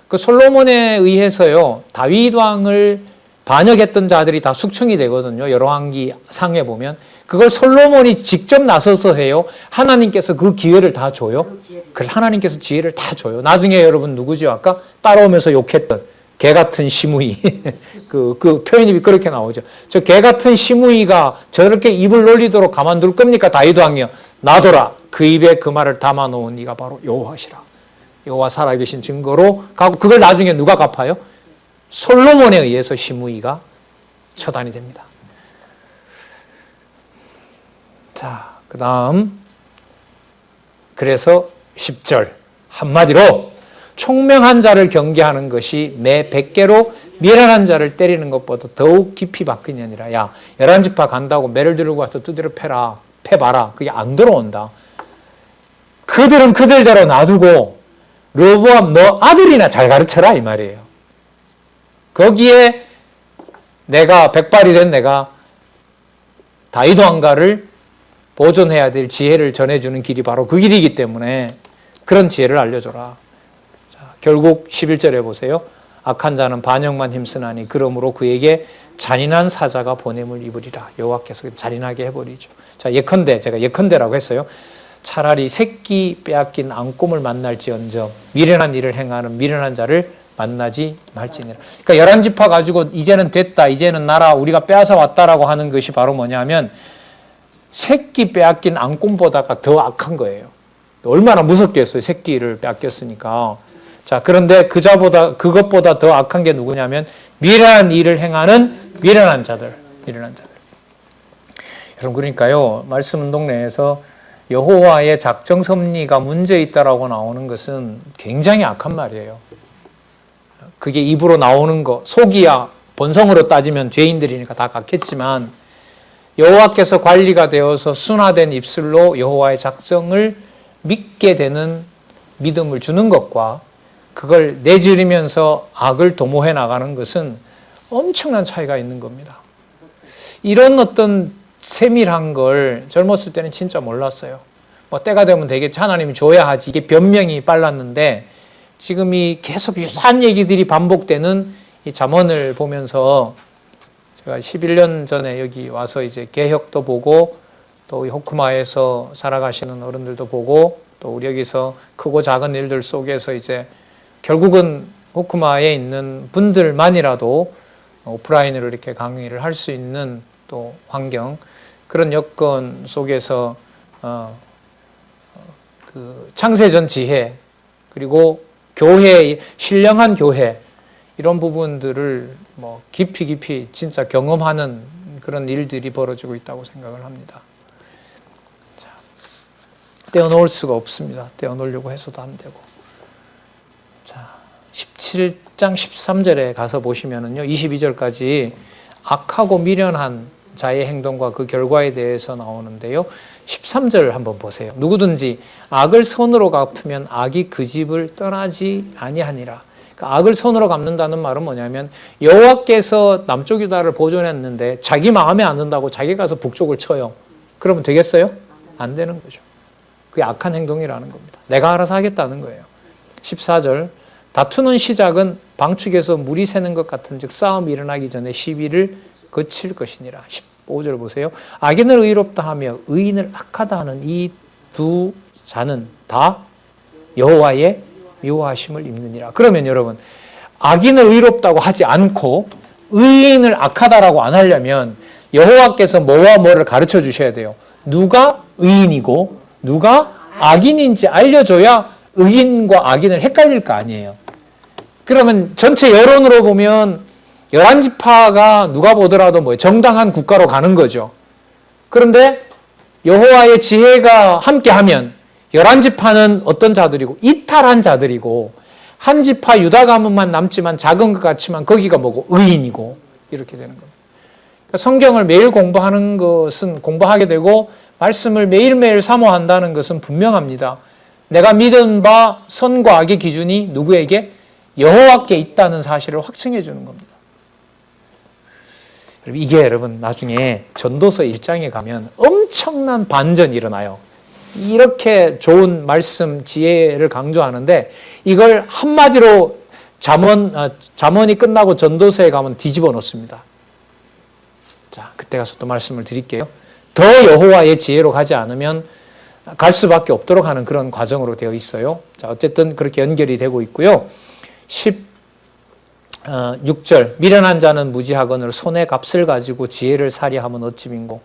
Speaker 1: 그 솔로몬에 의해서요. 다윗 왕을 반역했던 자들이 다 숙청이 되거든요. 열왕기 상에 보면. 그걸 솔로몬이 직접 나서서 해요. 하나님께서 그 기회를 다 줘요. 그래서 하나님께서 지혜를 다 줘요. 나중에 여러분 누구죠? 아까 따라오면서 욕했던 개 같은 시므이. 그 표현이 그렇게 나오죠. 저 개 같은 시므이가 저렇게 입을 놀리도록 가만둘 겁니까? 다윗 왕이요. 놔둬라. 그 입에 그 말을 담아놓은 이가 바로 여호와시라. 여호와 살아계신 증거로 가고 그걸 나중에 누가 갚아요? 솔로몬에 의해서 시므이가 처단이 됩니다. 자, 그 다음 그래서 10절 한마디로 총명한 자를 경계하는 것이 매 100개로 미련한 자를 때리는 것보다 더욱 깊이 박으니라. 야, 11지파 간다고 매를 들고 와서 두드려 패봐라. 그게 안 들어온다. 그들은 그들대로 놔두고 르호보암 너 아들이나 잘 가르쳐라 이 말이에요. 거기에 내가 백발이 된 내가 다윗 왕가를 보존해야 될 지혜를 전해주는 길이 바로 그 길이기 때문에 그런 지혜를 알려줘라. 자, 결국 11절에 보세요. 악한 자는 반역만 힘쓰나니 그러므로 그에게 잔인한 사자가 보냄을 입으리라. 여호와께서 잔인하게 해버리죠. 자, 제가 예컨대라고 했어요. 차라리 새끼 빼앗긴 앙꼼을 만날지언정 미련한 일을 행하는 미련한 자를 만나지 말지니라. 그러니까 11지파 가지고 이제는 됐다. 이제는 나라 우리가 빼앗아 왔다라고 하는 것이 바로 뭐냐면 새끼 빼앗긴 앙꼼보다가 더 악한 거예요. 얼마나 무섭겠어요. 새끼를 빼앗겼으니까. 자, 그런데 그것보다 더 악한 게 누구냐면 미련한 일을 행하는 미련한 자들. 여러분 그러니까요. 말씀 운동 내에서 여호와의 작정 섭리가 문제 있다라고 나오는 것은 굉장히 악한 말이에요. 그게 입으로 나오는 거, 속이야 본성으로 따지면 죄인들이니까 다 같겠지만 여호와께서 관리가 되어서 순화된 입술로 여호와의 작정을 믿게 되는 믿음을 주는 것과 그걸 내지르면서 악을 도모해 나가는 것은 엄청난 차이가 있는 겁니다. 이런 어떤 세밀한 걸 젊었을 때는 진짜 몰랐어요. 뭐 때가 되면 되겠지. 하나님이 줘야 하지. 이게 변명이 빨랐는데 지금 이 계속 유사한 얘기들이 반복되는 이 잠언을 보면서 제가 11년 전에 여기 와서 이제 개혁도 보고 또 이 호쿠마에서 살아가시는 어른들도 보고 또 우리 여기서 크고 작은 일들 속에서 이제 결국은 호쿠마에 있는 분들만이라도 오프라인으로 이렇게 강의를 할 수 있는 또 환경, 그런 여건 속에서 그 창세전 지혜, 그리고 교회, 신령한 교회, 이런 부분들을 뭐 깊이 진짜 경험하는 그런 일들이 벌어지고 있다고 생각을 합니다. 자, 떼어놓을 수가 없습니다. 떼어놓으려고 해서도 안 되고. 자, 17장 13절에 가서 보시면은요, 22절까지 악하고 미련한 자의 행동과 그 결과에 대해서 나오는데요. 13절 한번 보세요. 누구든지 악을 손으로 갚으면 악이 그 집을 떠나지 아니하니라. 그러니까 악을 손으로 갚는다는 말은 뭐냐면 여호와께서 남쪽 유다를 보존했는데 자기 마음에 안 든다고 자기 가서 북쪽을 쳐요. 그러면 되겠어요? 안 되는 거죠. 그게 악한 행동이라는 겁니다. 내가 알아서 하겠다는 거예요. 14절 다투는 시작은 방축에서 물이 새는 것 같은즉 싸움이 일어나기 전에 시비를 거칠 것이니라. 15절 보세요. 악인을 의롭다 하며 의인을 악하다 하는 이 두 자는 다 여호와의 미워하심을 입느니라. 그러면 여러분, 악인을 의롭다고 하지 않고 의인을 악하다라고 안 하려면 여호와께서 뭐와 뭐를 가르쳐 주셔야 돼요. 누가 의인이고 누가 악인인지 알려줘야 의인과 악인을 헷갈릴 거 아니에요. 그러면 전체 여론으로 보면 11지파가 누가 보더라도 뭐 정당한 국가로 가는 거죠. 그런데 여호와의 지혜가 함께하면 11지파는 어떤 자들이고 이탈한 자들이고 한 지파 유다 가문만 남지만 작은 것 같지만 거기가 뭐고 의인이고 이렇게 되는 겁니다. 그러니까 성경을 매일 공부하는 것은 공부하게 되고 말씀을 매일매일 사모한다는 것은 분명합니다. 내가 믿은 바 선과 악의 기준이 누구에게? 여호와께 있다는 사실을 확증해 주는 겁니다. 이게 여러분 나중에 전도서 1장에 가면 엄청난 반전이 일어나요. 이렇게 좋은 말씀, 지혜를 강조하는데 이걸 한마디로 잠언이 끝나고 전도서에 가면 뒤집어 놓습니다. 자, 그때 가서 또 말씀을 드릴게요. 더 여호와의 지혜로 가지 않으면 갈 수밖에 없도록 하는 그런 과정으로 되어 있어요. 자, 어쨌든 그렇게 연결이 되고 있고요. 16절 미련한 자는 무지하거늘 손에 값을 가지고 지혜를 살이하면 어찌 민고.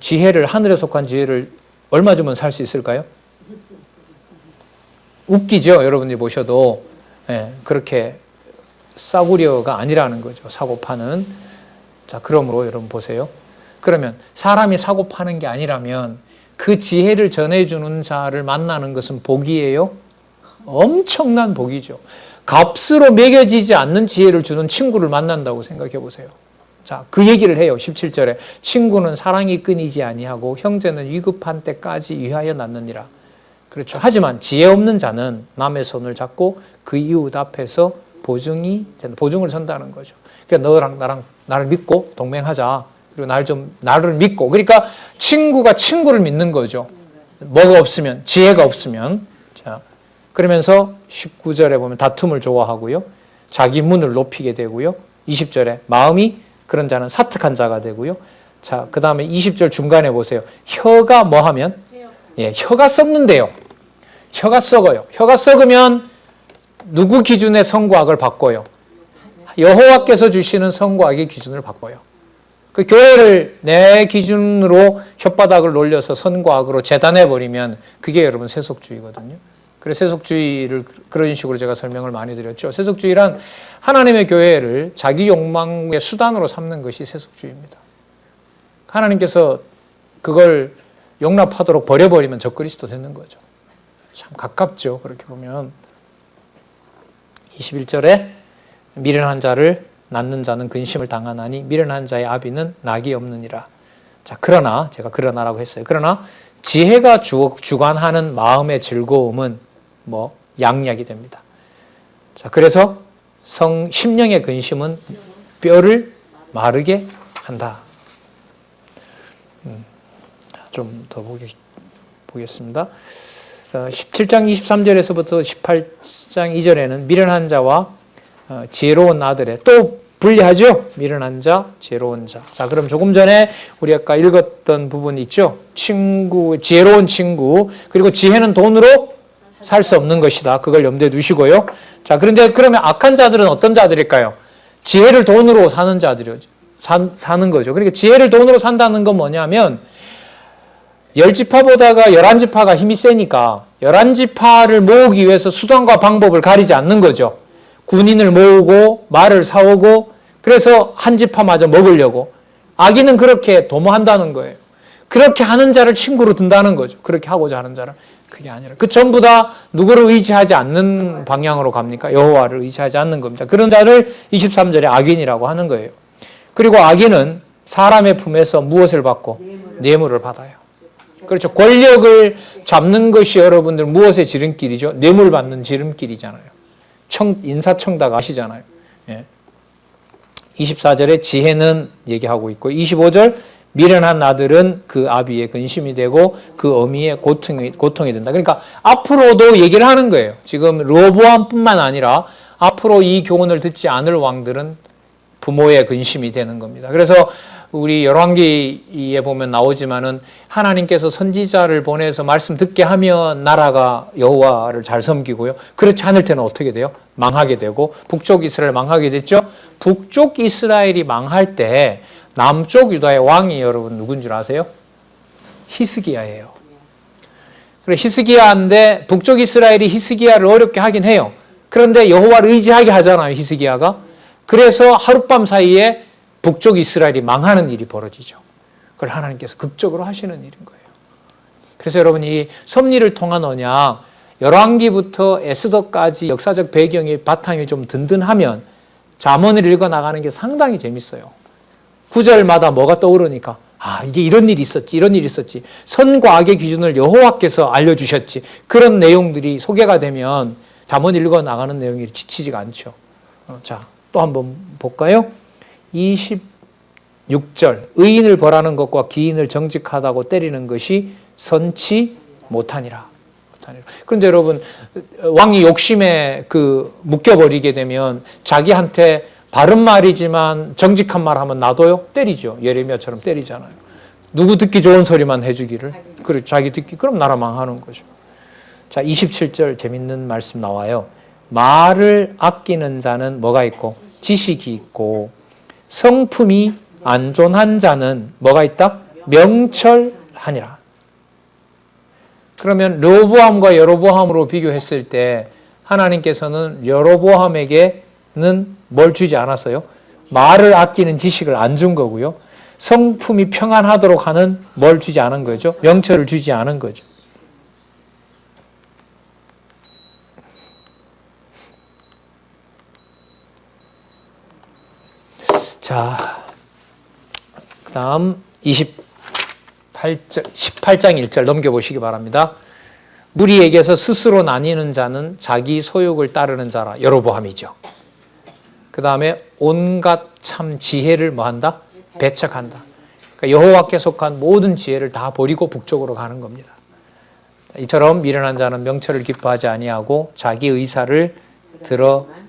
Speaker 1: 지혜를, 하늘에 속한 지혜를 얼마 주면 살 수 있을까요? 웃기죠? 여러분이 보셔도. 그렇게 싸구려가 아니라는 거죠. 사고 파는. 자, 그러므로 여러분 보세요. 그러면 사람이 사고 파는 게 아니라면 그 지혜를 전해주는 자를 만나는 것은 복이에요? 엄청난 복이죠. 값으로 매겨지지 않는 지혜를 주는 친구를 만난다고 생각해 보세요. 자, 그 얘기를 해요. 17절에 친구는 사랑이 끊이지 아니하고 형제는 위급한 때까지 위하여 낳느니라. 그렇죠. 하지만 지혜 없는 자는 남의 손을 잡고 그 이웃 앞에서 보증을 선다는 거죠. 그러니까 너랑 나를 믿고 동맹하자. 그리고 나를 믿고. 그러니까 친구가 친구를 믿는 거죠. 뭐가 없으면, 지혜가 없으면. 자, 그러면서 19절에 보면 다툼을 좋아하고요. 자기 문을 높이게 되고요. 20절에 마음이 그런 자는 사특한 자가 되고요. 자, 그 다음에 20절 중간에 보세요. 혀가 뭐 하면? 혀가 썩는데요. 혀가 썩어요. 혀가 썩으면 누구 기준의 선과 악을 바꿔요? 여호와께서 주시는 선과 악의 기준을 바꿔요. 그 교회를 내 기준으로 혓바닥을 놀려서 선과 악으로 재단해버리면 그게 여러분 세속주의거든요. 그래서 세속주의를 그런 식으로 제가 설명을 많이 드렸죠. 세속주의란 하나님의 교회를 자기 욕망의 수단으로 삼는 것이 세속주의입니다. 하나님께서 그걸 용납하도록 버려버리면 적그리스도 되는 거죠. 참 가깝죠. 그렇게 보면. 21절에 미련한 자를 낳는 자는 근심을 당하나니 미련한 자의 아비는 낙이 없느니라. 자, 그러나 제가 그러나라고 했어요. 그러나 지혜가 주관하는 마음의 즐거움은 양약이 됩니다. 자, 그래서 심령의 근심은 뼈를 마르게 한다. 좀 더 보겠습니다. 17장 23절에서부터 18장 2절에는 미련한 자와 지혜로운 아들의 또 분리하죠. 미련한 자, 지혜로운 자. 자, 그럼 조금 전에 우리 아까 읽었던 부분 있죠. 친구, 지혜로운 친구. 그리고 지혜는 돈으로 살 수 없는 것이다. 그걸 염두에 두시고요. 자, 그런데 그러면 악한 자들은 어떤 자들일까요? 지혜를 돈으로 사는 자들이요. 사는 거죠. 그러니까 지혜를 돈으로 산다는 건 뭐냐면 10지파보다가 11지파가 힘이 세니까 11지파를 모으기 위해서 수단과 방법을 가리지 않는 거죠. 군인을 모으고 말을 사오고 그래서 한 지파마저 먹으려고. 악인은 그렇게 도모한다는 거예요. 그렇게 하는 자를 친구로 둔다는 거죠. 그렇게 하고자 하는 자를. 그게 아니라 그 전부 다 누구를 의지하지 않는 방향으로 갑니까? 여호와를 의지하지 않는 겁니다. 그런 자를 23절에 악인이라고 하는 거예요. 그리고 악인은 사람의 품에서 무엇을 받고? 뇌물을 받아요. 그렇죠. 권력을 잡는 것이 여러분들 무엇의 지름길이죠? 뇌물 받는 지름길이잖아요. 인사청탁 아시잖아요. 예. 24절에 지혜는 얘기하고 있고 25절 미련한 아들은 그 아비의 근심이 되고 그 어미의 고통이 된다. 그러니까 앞으로도 얘기를 하는 거예요. 지금 르호보암뿐만 아니라 앞으로 이 교훈을 듣지 않을 왕들은 부모의 근심이 되는 겁니다. 그래서 우리 열왕기에 보면 나오지만은 하나님께서 선지자를 보내서 말씀 듣게 하면 나라가 여호와를 잘 섬기고요. 그렇지 않을 때는 어떻게 돼요? 망하게 되고 북쪽 이스라엘 망하게 됐죠. 북쪽 이스라엘이 망할 때 남쪽 유다의 왕이 여러분 누군 줄 아세요? 히스기야예요. 그래 히스기야인데 북쪽 이스라엘이 히스기야를 어렵게 하긴 해요. 그런데 여호와를 의지하게 하잖아요. 히스기야가. 그래서 하룻밤 사이에 북쪽 이스라엘이 망하는 일이 벌어지죠. 그걸 하나님께서 극적으로 하시는 일인 거예요. 그래서 여러분 이 섭리를 통한 언약 열왕기부터 에스더까지 역사적 배경이 바탕이 좀 든든하면 잠언을 읽어 나가는 게 상당히 재밌어요. 구절마다 뭐가 떠오르니까 이게 이런 일이 있었지 이런 일이 있었지 선과 악의 기준을 여호와께서 알려주셨지 그런 내용들이 소개가 되면 잠언 읽어 나가는 내용이 지치지가 않죠. 자, 또 한번 볼까요? 26절 의인을 벌하는 것과 기인을 정직하다고 때리는 것이 선치 못하니라. 그런데 여러분 왕이 욕심에 묶여버리게 되면 자기한테 바른 말이지만 정직한 말 하면 놔둬요? 때리죠. 예레미야처럼 때리잖아요. 누구 듣기 좋은 소리만 해주기를. 그리고 자기 듣기. 그럼 나라 망하는 거죠. 자, 27절 재밌는 말씀 나와요. 말을 아끼는 자는 뭐가 있고? 지식이 있고 성품이 안존한 자는 뭐가 있다? 명철하니라. 그러면 르호보암과 여로보암으로 비교했을 때 하나님께서는 여로보암에게는 뭘 주지 않았어요? 말을 아끼는 지식을 안 준 거고요. 성품이 평안하도록 하는 뭘 주지 않은 거죠? 명철을 주지 않은 거죠. 자, 그 다음 18장 1절 넘겨보시기 바랍니다. 무리에게서 스스로 나뉘는 자는 자기 소욕을 따르는 자라. 여로보암이죠. 그 다음에 온갖 참 지혜를 뭐한다? 배척한다. 그러니까 여호와께 속한 모든 지혜를 다 버리고 북쪽으로 가는 겁니다. 이처럼 미련한 자는 명철을 기뻐하지 아니하고 자기 의사를 드러내